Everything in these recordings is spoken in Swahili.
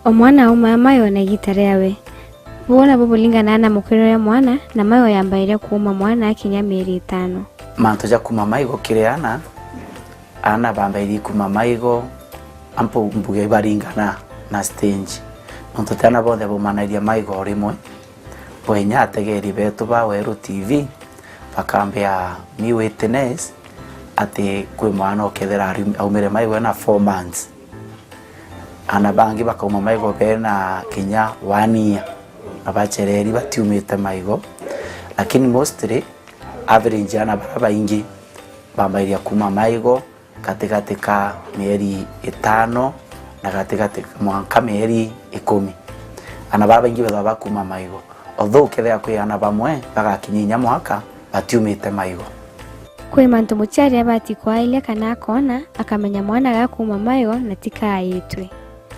Omwana uma mayo na gitare yawe. Bona bubulingana na mukiro ya mwana na mayo yambaire kuuma mwana akinya 5. Manto ja kuma maigo kireana ana bambaire kuma maigo ampo mbuge baringana na stage. Manto tana bonde bo manairia maigo rimwe. Boenya ategeri betu ba Weru TV bakambia ni witness ati kwe mwana okethera aumire maigo na 4 months. Ana bangi bakauma maigo bena kinya 1 year. Abachereri batiumite maigo lakini mostly average ana baraba ingi bambairia kuma maigo katika mieri 5 na katika mwaka mieri 10 ana baraba ingi baba kuma maigo although kethea kwi ana bamwe bagakinyinya mwaka batiumite maigo kwi mantu muchari abati kwa ile kana kona akamenya mwana gakuma maigo na tika ayitwe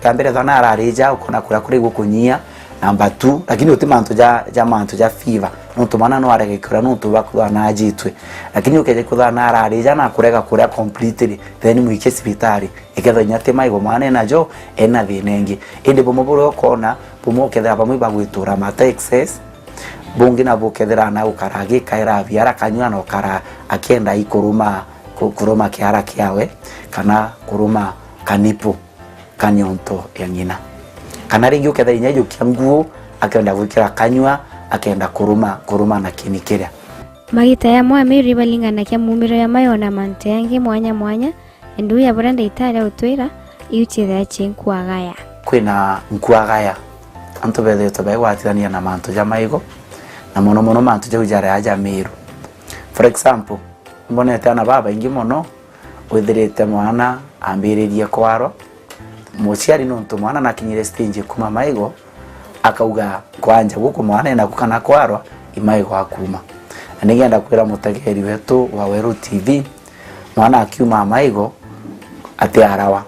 kambere thana ararija ukona kura kuri gukunyia number 2 lakini uti mantu ja fever nuntu mana no arege kura nuntu bakwa na ajitwe lakini ukeje kutha na ararija na kurega kuria completely then muike sibitari iketho nyate maigo mwana najo ena thinengi indi bomoburo kona bomokethera bamwe bagwitura mata excess bungi na bokethera na ukaragi kaira biara kanywa no kara akienda ikuruma kuruma kiara kiawe kana kuruma kanipo kanyonto ya nyina kana ringi uketha inyajo kianguo akaenda gwikira kanywa akaenda kuruma na kinikira magita ya mwami balingana kya mumiro ya mayo na mante yangi mwanya ndu ya branda itare utwira iuchira chinkwagaya kwina nkwagaya anto bethe tobai watirania na manto ja maigo na mono manto ja ujara aja miru for example mbonete ana baba ingi mono withirite mwana ambiririe kwaro muciari nuntu mwana nakinyire stage kuma maigo akauga kwanja guku mwana na kukana kwarwa imaigo akuma anigenda kwira mutegeri wetu wa Weru TV mwana akiuma maigo ati arawa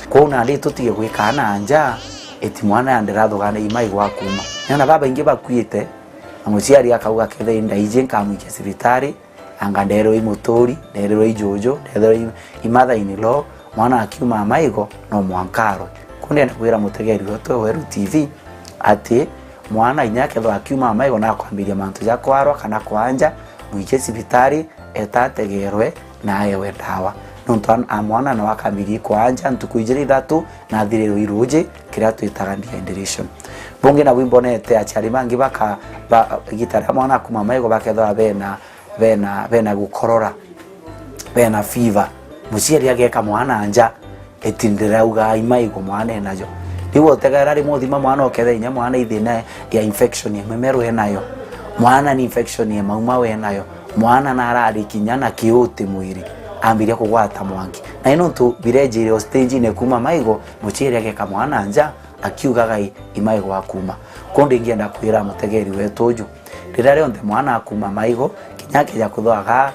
kuna ali tutige gwikana anja eti mwana yandirathuga imaigo akuma nyana baba ingi bakwite muciari akauga kethe ndaije nkamwike sibitari anga ndero imutori ndero ijojo ndero imatha inilo mwana akiuma maigo no mwankaro kunde kwira mutegeri wetu Weru TV ati mwana inyake ndo akiuma maigo na kwambiria mantu ja kwarwa kana kwanja mwike sibitari etategerwe na yewe dawa nuntu mwana na wakambiri kwanja ntukuijiri 3 na thiriro iruje kiria twitaga dehydration bungi na wimbonete achari mangi baka gitara mwana kuma maigo bakethwa bena gukorora bena fever muciari ageka mwana anja etindirauga imaigo mwana najo niwo tegera ri muthima mwana okethe inya mwana ithina ya infection ya memero enayo mwana ni infection ya mauma we nayo mwana na arari kinyana kiuti mwiri ambiria kugwata mwangi na ino tu birejire stage ne kuma maigo muciari ageka mwana anja akiugaga imaigo akuma konde ngienda kwira mutegeri wetu rira rionde mwana akuma maigo kinyake ya kuthwaga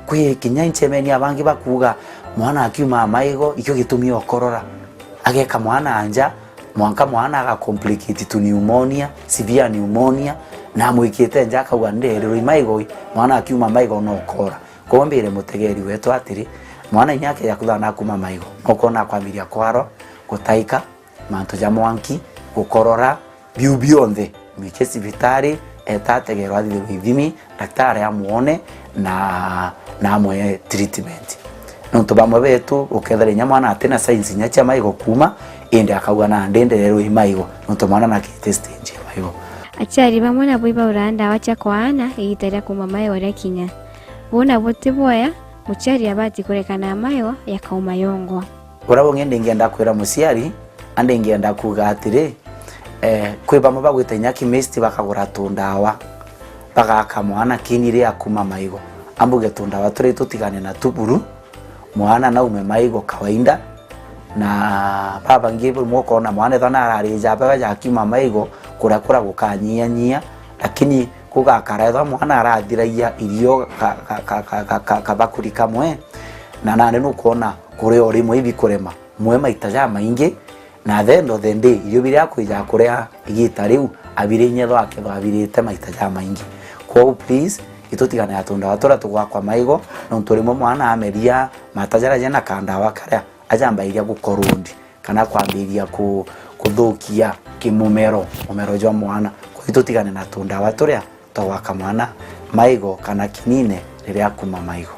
kwi kinyanchemeni abangi bakuga mwana akiuma maigo ikyo gitumi okorora ageka mwana anja mwanka mwana aga complicate to pneumonia severe pneumonia na mwikite nja akauga nderero imaigo mwana akiuma maigo no kora kombire mutegeri wetu atiri mwana inyake ya kuthana kuma maigo okona kwamiria kwaro gutaika manto ja mwanki gukorora biubionthe mwike sibitari etategerwa thithimi daktari amuone na mwe treatment nuntu bamwe betu ukethera nya mwana atena signs nya cha maigo kuma indi akauga na ndenderero imaigo nuntu mwana na stage maigo achari bamwe na boiba uranda wacha kwana igitera kuma maigo rakinya bona bote boya muchari abati kurekana maigo yakauma yongo urabo ngende ngenda kwira muciari ande ngenda kuga atire kwe bamwe bagwita nya chemist bakagura tundawa bagaka mwana kinire akuma maigo ambuge tundawa turi tutigane na tuburu mwana na ume maigo kawaida na baba ngibu mwoko na mwana thana ararija baba yakima maigo kura gukanyia lakini kugakara mwana arathiraia irio kabakuri kamwe na nane nukuona kure ori mwibi kurema mwe maita ja maingi na thendo thende irio biria kwija kurea igita riu abire nyetho aketho abirite maita ja maingi kwa please itutigana yatunda watora tugwakwa maigo no nturimo mwana ameria matajara jena kanda wakaria ajamba iria gukorundi kana kwambiria kuthukia kimumero jwa mwana kwa tutigane na tunda waturia twaka mwana maigo kana kinine riria kuma maigo.